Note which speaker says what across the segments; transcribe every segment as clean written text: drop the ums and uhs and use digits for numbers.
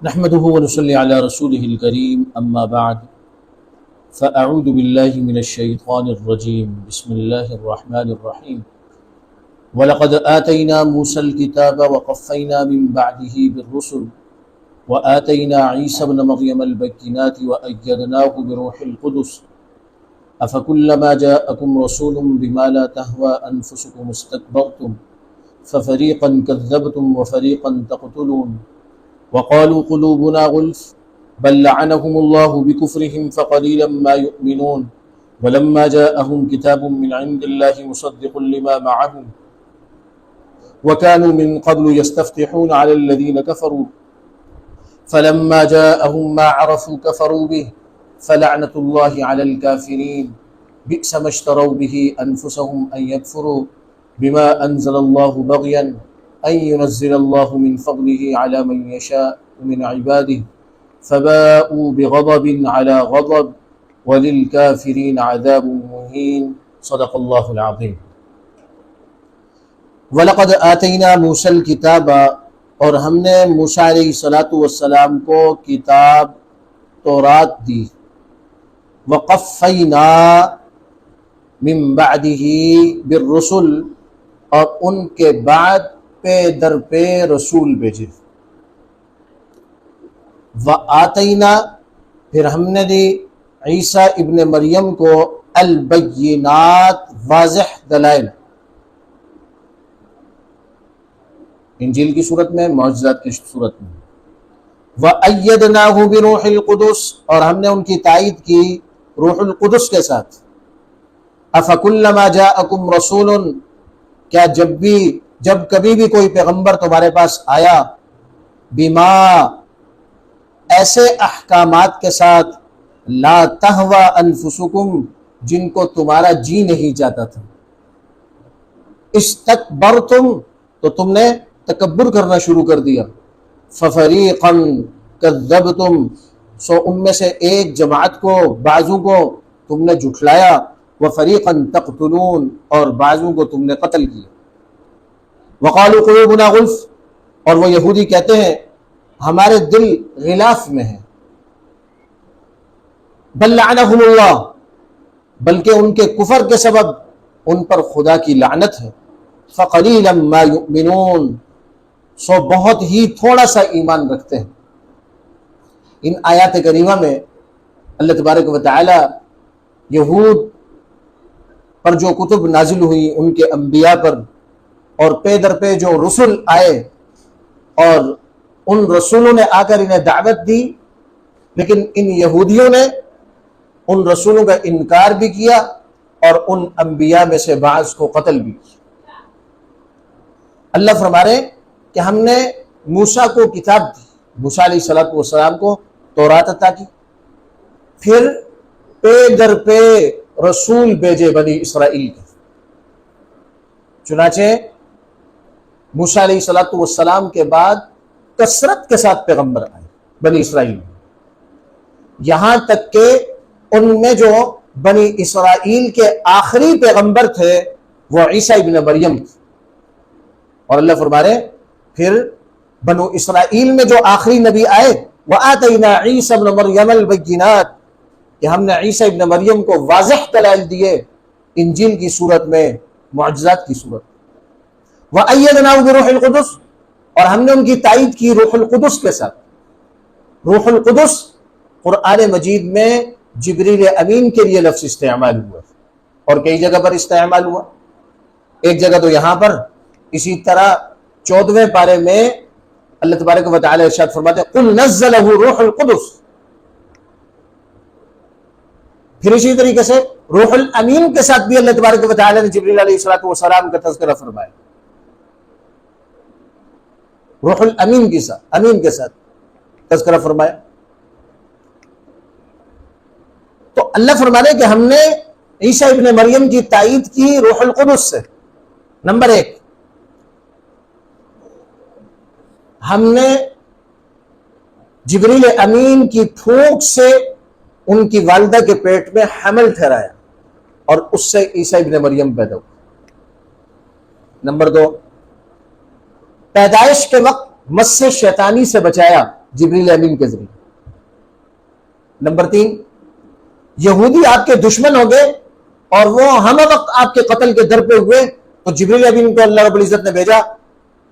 Speaker 1: نحمده ونصلي على رسوله الكريم أما بعد فأعوذ بالله من الشيطان الرجيم بسم الله الرحمن الرحيم ولقد آتينا موسى الكتاب وقفينا من بعده بالرسل وآتينا عيسى ابن مريم البينات وأيدناه بروح القدس أفكلما جاءكم رسول بما لا تهوى أنفسكم استكبرتم ففريقا كذبتم وفريقا تقتلون وقالوا قلوبنا غلف بل لعنهم الله بكفرهم فقليلا ما يؤمنون ولما جاءهم كتاب من عند الله مصدق لما معهم وكانوا من قبل يستفتحون على الذين كفروا فلما جاءهم ما عرفوا كفروا به فلعنة الله على الكافرين بئس ما اشتروا به أنفسهم أن يكفروا بما أنزل الله بغيا أن ينزل الله من فضله على من يشاء من عباده فباءوا بغضب على غضب وللكافرين عذاب مهين صدق الله العظيم۔ وَلَقَدْ آتَيْنَا مُوسَى الْكِتَابَ، اور ہم نے موسیٰ علیہ السلام کو کتاب تورات دی، وَقَفَّيْنَا مِن بَعْدِهِ بِالرُّسُلِ، اور ان کے بعد پے در پہ رسول بھیجے، وَآتَيْنَا، پھر ہم نے دی عیسیٰ ابن مریم کو البینات، واضح دلائل، انجیل کی صورت میں، معجزات کی صورت میں، وَأَيَّدْنَاهُ بِرُوحِ الْقُدُسِ، اور ہم نے ان کی تائید کی روح القدس کے ساتھ، أَفَكُلَّمَا جَاءَكُمْ رَسُولٌ، کیا جب کبھی بھی کوئی پیغمبر تمہارے پاس آیا، بما، ایسے احکامات کے ساتھ، لا تہوی انفسکم، جن کو تمہارا جی نہیں چاہتا تھا، استکبرتم، تو تم نے تکبر کرنا شروع کر دیا، ففریقا کذبتم، سو ان میں سے ایک جماعت کو، بعضوں کو تم نے جھٹلایا، وفریقا تقتلون، اور بعضوں کو تم نے قتل کیا، وقالوا قلوبنا غلف، اور وہ یہودی کہتے ہیں ہمارے دل غلاف میں ہیں، بل لعنہم اللہ، بلکہ ان کے کفر کے سبب ان پر خدا کی لعنت ہے، فقلیلا ما یؤمنون، سو بہت ہی تھوڑا سا ایمان رکھتے ہیں۔ ان آیات کریمہ میں اللہ تبارک و تعالی یہود پر جو کتب نازل ہوئی، ان کے انبیاء پر، اور پے در پہ جو رسول آئے، اور ان رسولوں نے آ کر انہیں دعوت دی، لیکن ان یہودیوں نے ان رسولوں کا انکار بھی کیا، اور ان انبیاء میں سے بعض کو قتل بھی کیا۔ اللہ فرما رہے کہ ہم نے موسیٰ کو کتاب دی، موسیٰ علیہ السلام کو تورات عطا کی، پھر پے در پہ رسول بھیجے بنی اسرائیل کے، چنانچہ موسیٰ علیہ السلام کے بعد کثرت کے ساتھ پیغمبر آئے بنی اسرائیل میں، یہاں تک کہ ان میں جو بنی اسرائیل کے آخری پیغمبر تھے وہ عیسیٰ ابن مریم تھے، اور اللہ فرما رہے پھر بنو اسرائیل میں جو آخری نبی آئے، وَآتَيْنَا عِيسَى ابْنَ مَرْيَمَ الْبَيِّنَاتِ، کہ ہم نے عیسیٰ ابن مریم کو واضح دلائل دیے، انجیل کی صورت میں، معجزات کی صورت میں، وَأَيَّدْنَاهُ بِرُوحِ الْقُدُسِ، اور ہم نے ان کی تائید کی روح القدس کے ساتھ۔ روح القدس قرآن مجید میں جبریل امین کے لیے لفظ استعمال ہوا، اور کئی جگہ پر استعمال ہوا، ایک جگہ تو یہاں پر، اسی طرح 14ویں پارے میں اللہ تبارک و تعالی ارشاد فرماتے ہیں قُلْ نَزَّلَهُ روح القدس، پھر اسی طریقے سے روح الامین کے ساتھ بھی اللہ تبارک و تعالی نے جبریل علیہ السلام کا تذکرہ فرمایا، روح الامین کے ساتھ، امین کے ساتھ تذکرہ فرمایا۔ تو اللہ فرما رہے کہ ہم نے عیسیٰ ابن مریم کی تائید کی روح القدس سے، نمبر ایک، ہم نے جبریل امین کی پھونک سے ان کی والدہ کے پیٹ میں حمل ٹھہرایا، اور اس سے عیسیٰ ابن مریم پیدا ہوا۔ نمبر دو، پیدائش کے وقت مس شیطانی سے بچایا، جبریل امین کے ذریعے۔ نمبر 3، یہودی آپ کے دشمن ہو گئے اور وہ ہم وقت آپ کے قتل کے در پہ ہوئے، تو جبریل امین کو اللہ رب العزت نے بھیجا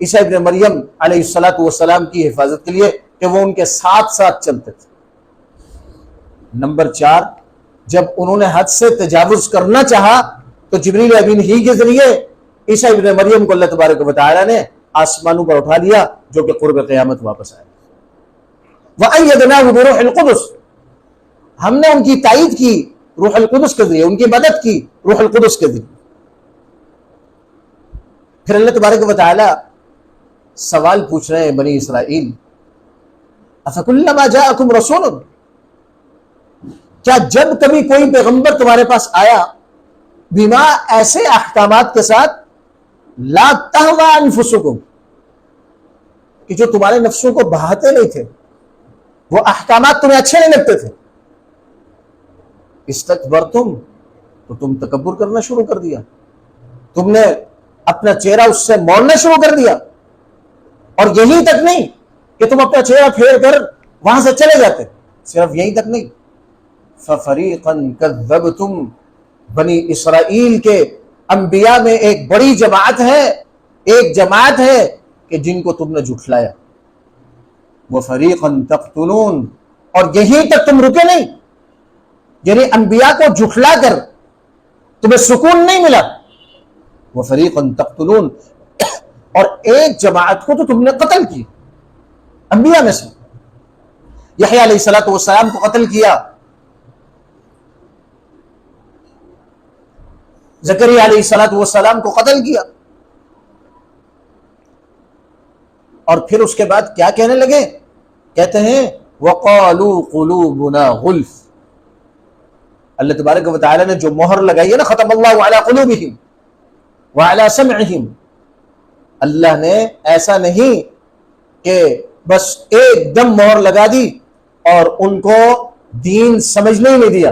Speaker 1: عیسیٰ ابن مریم علیہ السلام کی حفاظت کے لیے کہ وہ ان کے ساتھ ساتھ چلتے تھے۔ نمبر 4، جب انہوں نے حد سے تجاوز کرنا چاہا تو جبریل امین ہی کے ذریعے عیسیٰ ابن مریم کو اللہ تبارک و تعالیٰ نے آسمانوں پر اٹھا لیا، جو کہ قرب قیامت واپس آئے۔ وَأَيَّدْنَاهُ بِرُوحِ الْقُدُسِ، ہم نے ان کی تائید کی روح القدس کے ذریعے، ان کی مدد کی روح القدس کے ذریعے۔ پھر اللہ تبارک و تعالیٰ سوال پوچھ رہے ہیں بنی اسرائیل، أَفَكُلَّمَا جَاءَكُمْ رَسُولٌ، کیا جب کبھی کوئی پیغمبر تمہارے پاس آیا بما ایسے احکامات کے ساتھ لا تہویٰ انفسکم، کہ جو تمہارے نفسوں کو بہاتے نہیں تھے، وہ احکامات تمہیں اچھے نہیں لگتے تھے، استکبرتم، تو تم تکبر کرنا شروع کر دیا، تم نے اپنا چہرہ اس سے موڑنا شروع کر دیا، اور یہی تک نہیں کہ تم اپنا چہرہ پھیر کر وہاں سے چلے جاتے، صرف یہی تک نہیں، فَفَرِيقًا كَذَّبْتُمْ، بنی اسرائیل کے انبیاء میں ایک بڑی جماعت ہے، ایک جماعت ہے کہ جن کو تم نے جھٹلایا، وَفَرِيقًا تَقْتُلُونَ، اور یہیں تک تم رکے نہیں، یعنی انبیاء کو جھٹلا کر تمہیں سکون نہیں ملا، وَفَرِيقًا تَقْتُلُونَ، اور ایک جماعت کو تو تم نے قتل کی انبیاء میں سے، یحییٰ علیہ السلام کو قتل کیا، زکریا علیہ السلام کو قتل کیا، اور پھر اس کے بعد کیا کہنے لگے؟ کہتے ہیں وَقَالُوا قُلُوبُنَا غُلْفٌ، اللہ تبارک و تعالی نے جو مہر لگائی ہے نا، ختم اللہ علی قلوبہم وعلی سمعہم، اللہ نے ایسا نہیں کہ بس ایک دم مہر لگا دی اور ان کو دین سمجھنے ہی نہیں دیا۔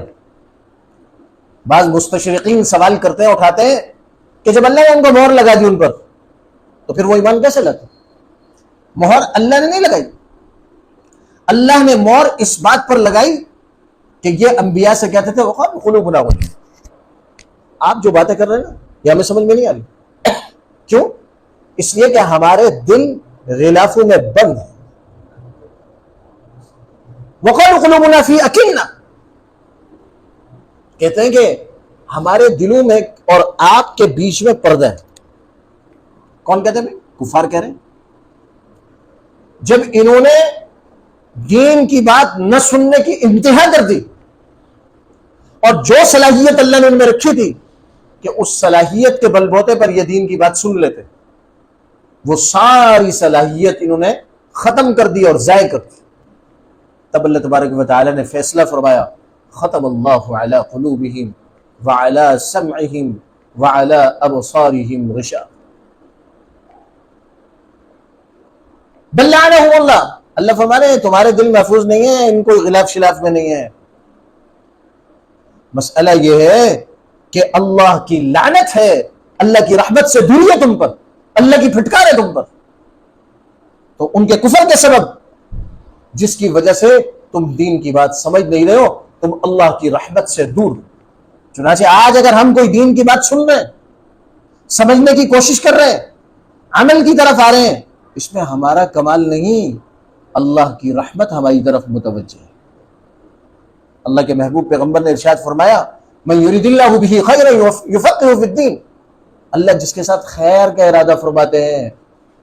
Speaker 1: بعض مستشرقین سوال کرتے ہیں، اٹھاتے ہیں کہ جب اللہ نے ان کو مہر لگا دی ان پر، تو پھر وہ ایمان کیسے لاتے؟ مہر اللہ نے نہیں لگائی، اللہ نے مہر اس بات پر لگائی کہ یہ انبیاء سے کہتے تھے وقالوا قلوبنا غلف۔ آپ جو باتیں کر رہے ہیں نا، یہ ہمیں سمجھ میں نہیں آ رہی، کیوں؟ اس لیے کہ ہمارے دل غلافوں میں بند ہے۔ وقالوا قلوبنا فی اکنہ، کہتے ہیں کہ ہمارے دلوں میں اور آپ کے بیچ میں پردہ ہے۔ کون کہتے ہیں؟ کفار کہہ رہے ہیں۔ جب انہوں نے دین کی بات نہ سننے کی انتہا کر دی، اور جو صلاحیت اللہ نے ان میں رکھی تھی کہ اس صلاحیت کے بل بوتے پر یہ دین کی بات سن لیتے، وہ ساری صلاحیت انہوں نے ختم کر دی اور ضائع کر دی، تب اللہ تبارک و تعالی نے فیصلہ فرمایا ختم اللہ علی قلوبہم وعلی سمعہم وعلی ابصارہم غشاوہ، بل لعنہم اللہ، اللہ فرما رہے ہیں تمہارے دل محفوظ نہیں ہیں، ان کو غلاف شلاف میں نہیں ہے۔ مسئلہ یہ ہے کہ اللہ کی لعنت ہے، اللہ کی رحمت سے دوری ہے تم پر، اللہ کی پھٹکار ہے تم پر، تو ان کے کفر کے سبب جس کی وجہ سے تم دین کی بات سمجھ نہیں رہے ہو، تم اللہ کی رحمت سے دور۔ چنانچہ آج اگر ہم کوئی دین کی بات سن رہے ہیں، سمجھنے کی کوشش کر رہے ہیں، عمل کی طرف آ رہے ہیں، اس میں ہمارا کمال نہیں، اللہ کی رحمت ہماری طرف متوجہ ہے۔ اللہ کے محبوب پیغمبر نے ارشاد فرمایا من یرید اللہ بہ خیرا یفقہہ فی الدین، اللہ جس کے ساتھ خیر کا ارادہ فرماتے ہیں،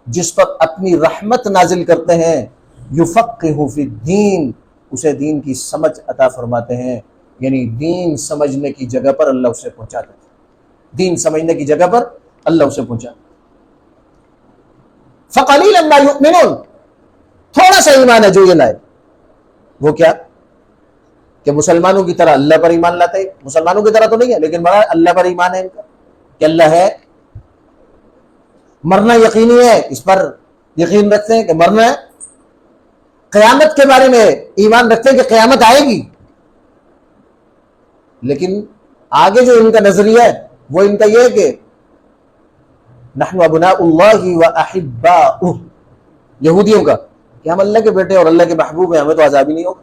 Speaker 1: جس پر اپنی رحمت نازل کرتے ہیں، یفقہہ فی الدین، اسے دین کی سمجھ عطا فرماتے ہیں، یعنی دین سمجھنے کی جگہ پر اللہ اسے پہنچاتے ہیں، دین سمجھنے کی جگہ پر اللہ اسے پہنچاتے ہیں۔ فقلیلا ما یؤمنون، تھوڑا سا ایمان ہے جو یہ لائے، وہ کیا کہ مسلمانوں کی طرح اللہ پر ایمان لاتے ہیں، مسلمانوں کی طرح تو نہیں ہے لیکن بڑا اللہ پر ایمان ہے ان کا کہ اللہ ہے، مرنا یقینی ہے، اس پر یقین رکھتے ہیں کہ مرنا ہے، قیامت کے بارے میں ایمان رکھتے ہیں کہ قیامت آئے گی، لیکن آگے جو ان کا نظریہ ہے وہ ان کا یہ ہے کہ نحن ابناء اللہ و احباؤہ، یہودیوں کا کہ ہم اللہ کے بیٹے اور اللہ کے محبوب ہیں، ہمیں تو عذاب ہی نہیں ہوگا.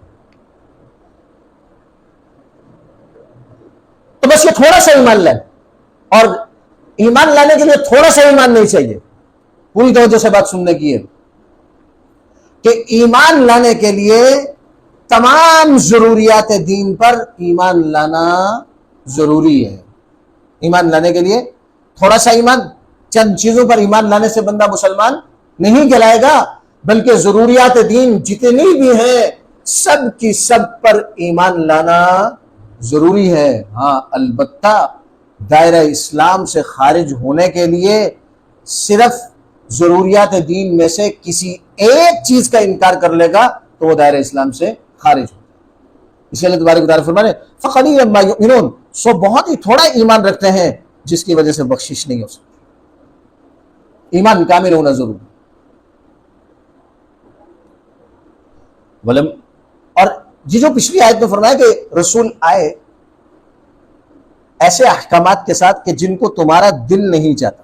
Speaker 1: تو بس یہ تھوڑا سا ایمان لائے، اور ایمان لانے کے لیے تھوڑا سا ایمان نہیں چاہیے، پوری توجہ سے بات سننے کی ہے کہ ایمان لانے کے لیے تمام ضروریات دین پر ایمان لانا ضروری ہے. ایمان لانے کے لیے تھوڑا سا ایمان، چند چیزوں پر ایمان لانے سے بندہ مسلمان نہیں کہلائے گا، بلکہ ضروریات دین جتنی بھی ہیں سب کی سب پر ایمان لانا ضروری ہے. ہاں البتہ دائرہ اسلام سے خارج ہونے کے لیے صرف ضروریات دین میں سے کسی ایک چیز کا انکار کر لے گا تو وہ دائرہ اسلام سے خارج ہو. اس لیے اللہ تبارک و تعالیٰ فرمانے فَقَلِيلًا مَا يُؤْمِنُونَ، سو بہت ہی تھوڑا ایمان رکھتے ہیں جس کی وجہ سے بخشش نہیں ہو سکتی. ایمان کامل ہونا ضروری. اور یہ جو پچھلی آیت میں فرمایا کہ رسول آئے ایسے احکامات کے ساتھ کہ جن کو تمہارا دل نہیں چاہتا.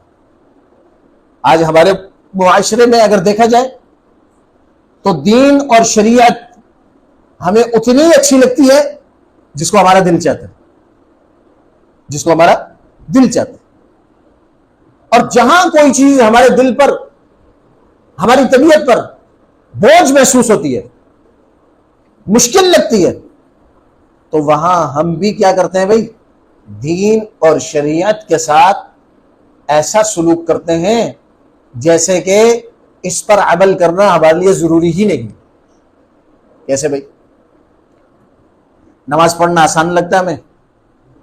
Speaker 1: آج ہمارے معاشرے میں اگر دیکھا جائے تو دین اور شریعت ہمیں اتنی اچھی لگتی ہے جس کو ہمارا دل چاہتا ہے، جس کو ہمارا دل چاہتا ہے. اور جہاں کوئی چیز ہمارے دل پر، ہماری طبیعت پر بوجھ محسوس ہوتی ہے، مشکل لگتی ہے، تو وہاں ہم بھی کیا کرتے ہیں بھائی، دین اور شریعت کے ساتھ ایسا سلوک کرتے ہیں جیسے کہ اس پر عمل کرنا ہمارے لیے ضروری ہی نہیں. کیسے بھائی؟ نماز پڑھنا آسان لگتا ہے ہمیں،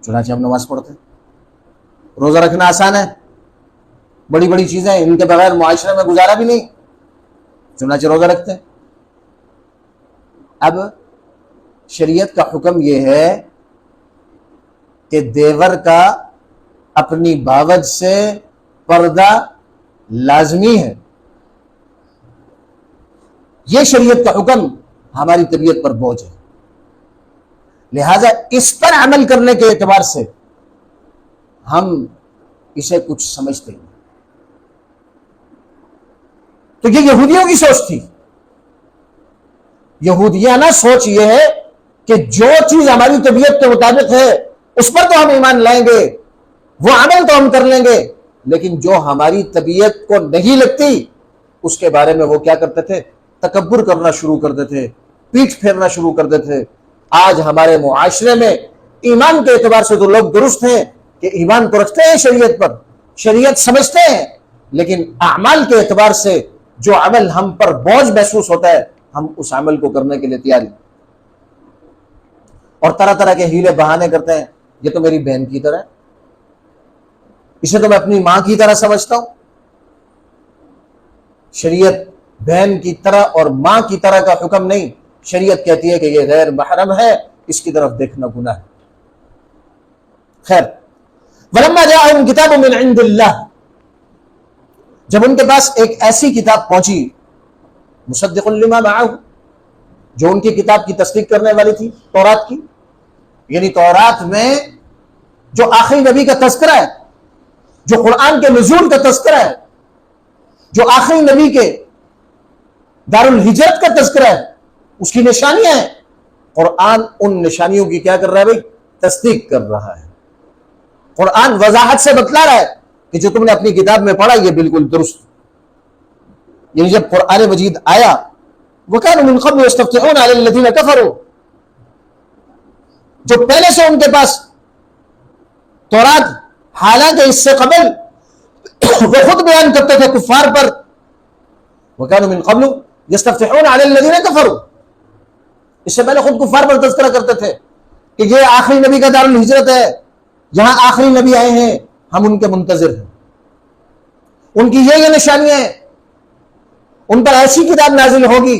Speaker 1: چنانچہ ہم نماز پڑھتے ہیں. روزہ رکھنا آسان ہے، بڑی بڑی چیزیں ان کے بغیر معاشرے میں گزارا بھی نہیں، چنانچہ روزہ رکھتے ہیں. اب شریعت کا حکم یہ ہے کہ دیور کا اپنی باوج سے پردہ لازمی ہے. یہ شریعت کا حکم ہماری طبیعت پر بوجھ ہے، لہذا اس پر عمل کرنے کے اعتبار سے ہم اسے کچھ سمجھتے ہیں. تو یہ یہودیوں کی سوچ تھی. یہودیانہ سوچ یہ ہے کہ جو چیز ہماری طبیعت کے مطابق ہے اس پر تو ہم ایمان لائیں گے، وہ عمل تو ہم کر لیں گے، لیکن جو ہماری طبیعت کو نہیں لگتی اس کے بارے میں وہ کیا کرتے تھے، تکبر کرنا شروع کرتے تھے، پیٹھ پھیرنا شروع کرتے تھے. آج ہمارے معاشرے میں ایمان کے اعتبار سے تو لوگ درست ہیں کہ ایمان تو رکھتے ہیں شریعت پر، شریعت سمجھتے ہیں، لیکن اعمال کے اعتبار سے جو عمل ہم پر بوجھ محسوس ہوتا ہے ہم اس عمل کو کرنے کے لیے تیار ہیں. اور طرح طرح کے ہیلے بہانے کرتے ہیں، یہ تو میری بہن کی طرح ہے، اسے تو میں اپنی ماں کی طرح سمجھتا ہوں. شریعت بہن کی طرح اور ماں کی طرح کا حکم نہیں، شریعت کہتی ہے کہ یہ غیر محرم ہے، اس کی طرف دیکھنا گناہ ہے. خیر، وَلَمَّا جَاءَهُمْ كِتَابٌ مِّنْ عِندِ اللَّهِ، جب ان کے پاس ایک ایسی کتاب پہنچی، مصدق لما معه، جو ان کی کتاب کی تصدیق کرنے والی تھی، تورات کی، یعنی تورات میں جو آخری نبی کا تذکرہ ہے، جو قرآن کے نزول کا تذکرہ ہے، جو آخری نبی کے دار الہجرت کا تذکرہ ہے، اس کی نشانیاں ہیں. قرآن ان نشانیوں کی کیا کر رہا ہے بھائی؟ تصدیق کر رہا ہے. قرآن وضاحت سے بتلا رہا ہے کہ جو تم نے اپنی کتاب میں پڑھا یہ بالکل درست. یعنی جب قرآن مجید آیا، وَكَانُوا مِن قَبْلُ يَسْتَفْتِحُونَ عَلَى الَّذِينَ كَفَرُوا، جو پہلے سے ان کے پاس تورات، حالانکہ اس سے قبل وہ خود بیان کرتے تھے کفار پر، وَكَانُوا مِن قَبْلُ يَسْتَفْتِحُونَ عَلَى الَّذِينَ كَفَرُوا، اس سے پہلے خود کفار پر تذکرہ کرتے تھے کہ یہ آخری نبی کا دار الہجرت ہے، یہاں آخری نبی آئے ہیں، ہم ان کے منتظر ہیں، ان کی یہ نشانیاں ہیں، ان پر ایسی کتاب نازل ہوگی.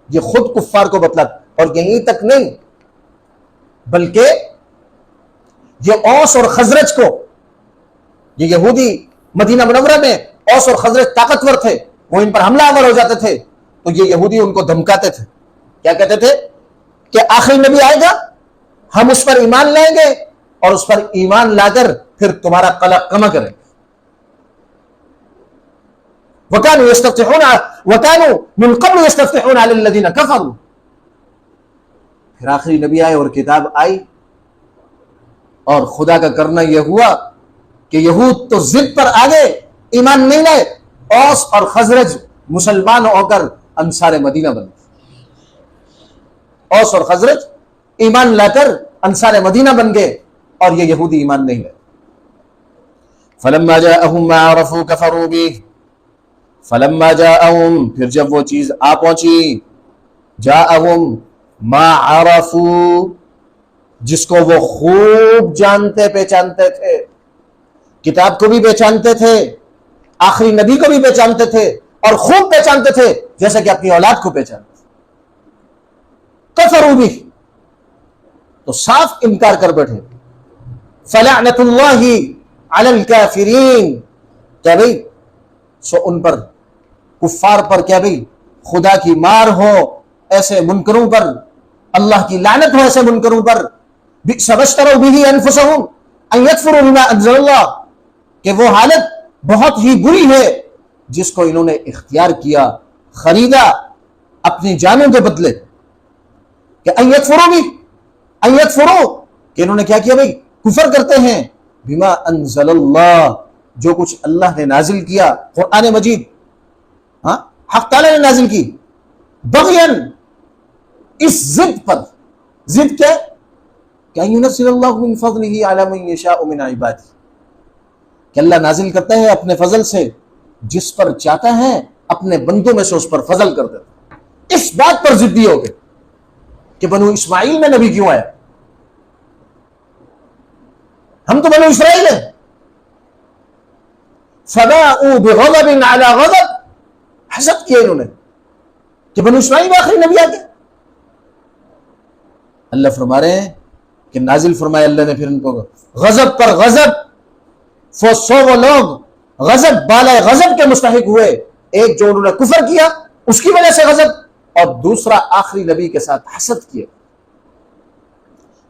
Speaker 1: یہ خود کفار کو بتلاتا. اور یہیں تک نہیں بلکہ یہ اوس اور خزرج کو، یہ یہودی مدینہ منورہ میں اوس اور خزرج طاقتور تھے، وہ ان پر حملہ آور ہو جاتے تھے تو یہ یہودی ان کو دھمکاتے تھے. کیا کہتے تھے؟ کہ آخری نبی آئے گا، ہم اس پر ایمان لائیں گے اور اس پر ایمان لا کر پھر تمہارا قلع کما کریں گے. وَكَانُوا مِن قَبْلُ يَسْتَفْتِحُونَ عَلَى الَّذِينَ كَفَرُوا. پھر آخری نبی آئے اور کتاب آئی، اور خدا کا کرنا یہ ہوا کہ یہود تو ضد پر آگے، ایمان نہیں لائے، اوس اور خزرج مسلمان ہو کر انصار مدینہ بن گئے. اوس اور خزرج ایمان لا کر انصار مدینہ بن گئے، اور یہ یہودی ایمان نہیں لائے. فَلَمَّا جَاءَهُم مَّا عَرَفُوا كَفَرُوا بِهِ. فَلَمَّا جَاءَهُم، پھر جب وہ چیز آ پہنچی، جَاءَهُم مَّا عَرَفُوا، جس کو وہ خوب جانتے پہچانتے تھے، کتاب کو بھی پہچانتے تھے، آخری نبی کو بھی پہچانتے تھے، اور خوب پہچانتے تھے جیسا کہ اپنی اولاد کو پہچانتے تھے. کفروا بہ، تو صاف انکار کر بیٹھے. فلعنۃ اللہ علی الکافرین، کیا بھئی سو ان پر، کفار پر، کیا بھئی خدا کی مار ہو ایسے منکروں پر، اللہ کی لعنت ہو ایسے منکروں پر. بئس ما اشتروا بہ انفسہم ان یکفروا بما انزل اللہ، کہ وہ حالت بہت ہی بری ہے جس کو انہوں نے اختیار کیا، خریدا اپنی جانوں کے بدلے. کہ ان یکفروا بہ، ان یکفروا، کہ انہوں نے کیا کیا بھئی، کفر کرتے ہیں، بما انزل اللہ، جو کچھ اللہ نے نازل کیا، قرآن مجید، ہاں حق تعالی نے نازل کی، بغین، اس ضد پر. ضد کیا؟ کہ ان ينزل اللہ من فضلہ علی من یشاء من عبادہ، کہ اللہ نازل کرتا ہے اپنے فضل سے جس پر چاہتا ہے اپنے بندوں میں سے اس پر فضل کر دیتا ہے. اس بات پر ضدی ہو گئے کہ بنو اسماعیل میں نبی کیوں آیا، ہم تو بنو اسرائیل ہیں. فباءوا بغضب علی غضب، حسد کیا انہوں نے کہ بنو اسماعیل میں آخری نبی آ گیا. اللہ فرما رہے ہیں کہ نازل فرمایا اللہ نے پھر ان کو غضب پر غضب. سو وہ لوگ غضب بالائے غضب کے مستحق ہوئے، ایک جو انہوں نے کفر کیا اس کی وجہ سے غضب، اور دوسرا آخری نبی کے ساتھ حسد کیا.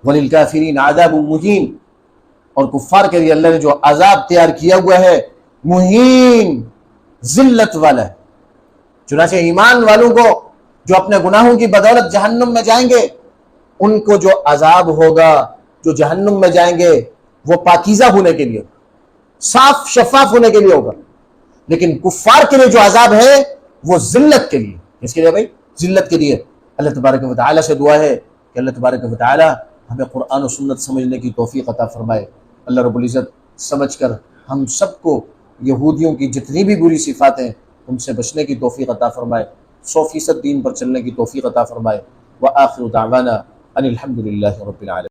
Speaker 1: وَلِلْكَافِرِينَ عَذَابٌ مُهِينٌ، اور کفار کے لیے اللہ نے جو عذاب تیار کیا ہوا ہے مہین، ذلت والا ہے. چنانچہ ایمان والوں کو جو اپنے گناہوں کی بدولت جہنم میں جائیں گے، ان کو جو عذاب ہوگا، جو جہنم میں جائیں گے، وہ پاکیزہ ہونے کے لیے، صاف شفاف ہونے کے لیے ہوگا. لیکن کفار کے لیے جو عذاب ہے وہ ذلت کے لیے. اس کے لیے بھائی ذلت کے لیے. اللہ تبارک و تعالیٰ سے دعا ہے کہ اللہ تبارک و تعالیٰ ہمیں قرآن و سنت سمجھنے کی توفیق عطا فرمائے. اللہ رب العزت سمجھ کر ہم سب کو یہودیوں کی جتنی بھی بری صفات ہیں ان سے بچنے کی توفیق عطا فرمائے، 100% دین پر چلنے کی توفیق عطا فرمائے. وآخر دعوانا ان الحمد للہ رب العالمین.